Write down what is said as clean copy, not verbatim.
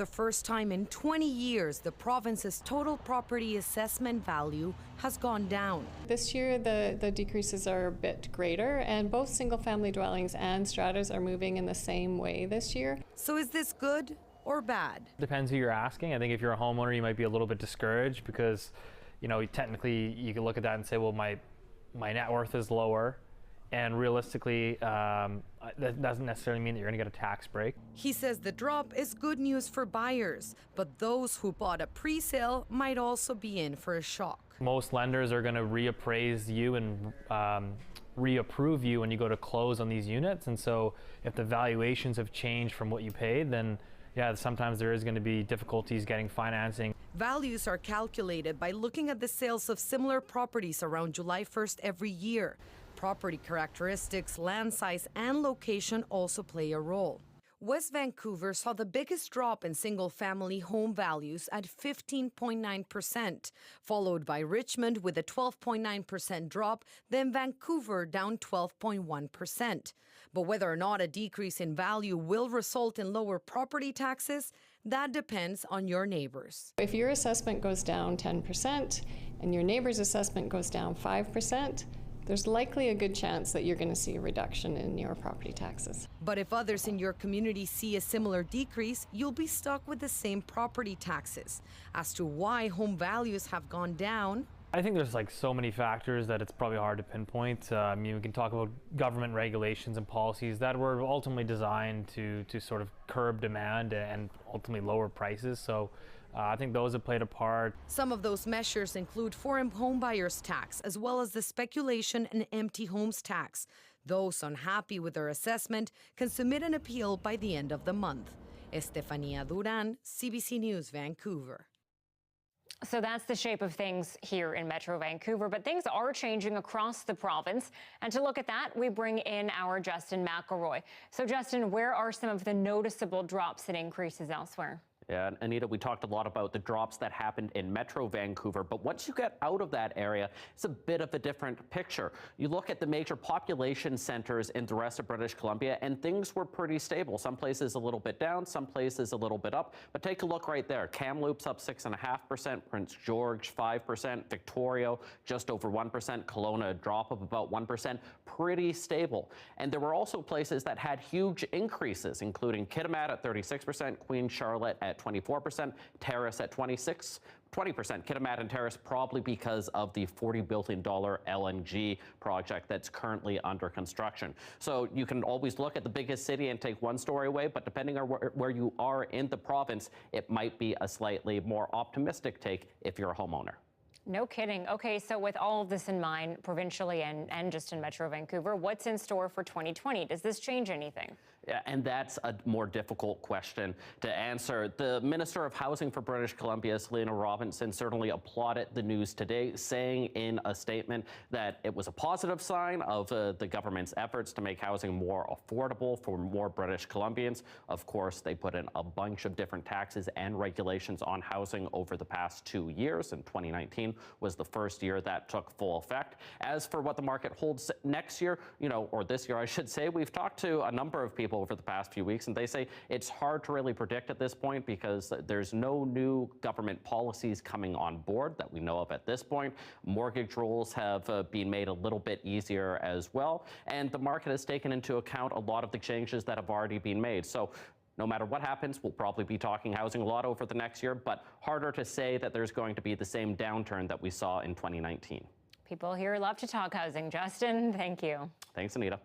the first time in 20 years, the province's total property assessment value has gone down. This year, the decreases are a bit greater, and both single-family dwellings and stratas are moving in the same way this year. So is this good or bad? Depends who you're asking. I think if you're a homeowner, you might be a little bit discouraged because, technically you can look at that and say, well, my net worth is lower. And realistically, that doesn't necessarily mean that you're going to get a tax break. He says the drop is good news for buyers, but those who bought a pre-sale might also be in for a shock. Most lenders are going to reappraise you and reapprove you when you go to close on these units. And so if the valuations have changed from what you paid, then yeah, sometimes there is going to be difficulties getting financing. Values are calculated by looking at the sales of similar properties around July 1st every year. Property characteristics, land size, and location also play a role. West Vancouver saw the biggest drop in single-family home values at 15.9%, followed by Richmond with a 12.9% drop, then Vancouver down 12.1%. But whether or not a decrease in value will result in lower property taxes, that depends on your neighbors. If your assessment goes down 10% and your neighbor's assessment goes down 5%, there's likely a good chance that you're going to see a reduction in your property taxes. But if others in your community see a similar decrease, you'll be stuck with the same property taxes. As to why home values have gone down, I think there's so many factors that it's probably hard to pinpoint. We can talk about government regulations and policies that were ultimately designed to sort of curb demand and ultimately lower prices. So I think those have played a part. Some of those measures include foreign home buyers tax, as well as the speculation and empty homes tax. Those unhappy with their assessment can submit an appeal by the end of the month. Estefania Duran, CBC News, Vancouver. So that's the shape of things here in Metro Vancouver, but things are changing across the province. And to look at that, we bring in our Justin McElroy. So Justin, where are some of the noticeable drops and increases elsewhere? Yeah, Anita, we talked a lot about the drops that happened in Metro Vancouver, but once you get out of that area, it's a bit of a different picture. You look at the major population centers in the rest of British Columbia, and things were pretty stable. Some places a little bit down, some places a little bit up, but take a look right there. Kamloops up 6.5%, Prince George 5%, Victoria just over 1%, Kelowna a drop of about 1%, pretty stable. And there were also places that had huge increases, including Kitimat at 36%, Queen Charlotte at 24%, Terrace at 20%, Kitimat and Terrace, probably because of the $40 billion LNG project that's currently under construction. So you can always look at the biggest city and take one story away, but depending on where you are in the province, it might be a slightly more optimistic take if you're a homeowner. No kidding. Okay, so with all of this in mind, provincially and just in Metro Vancouver, what's in store for 2020? Does this change anything? Yeah, and that's a more difficult question to answer. The Minister of Housing for British Columbia, Selena Robinson, certainly applauded the news today, saying in a statement that it was a positive sign of the government's efforts to make housing more affordable for more British Columbians. Of course, they put in a bunch of different taxes and regulations on housing over the past 2 years, and 2019 was the first year that took full effect. As for what the market holds next year, or this year, I should say, we've talked to a number of people over the past few weeks, and they say it's hard to really predict at this point because there's no new government policies coming on board that we know of at this point. Mortgage rules have been made a little bit easier as well, and the market has taken into account a lot of the changes that have already been made. So no matter what happens, we'll probably be talking housing a lot over the next year, but harder to say that there's going to be the same downturn that we saw in 2019. People here love to talk housing. Justin, thank you. Thanks, Anita.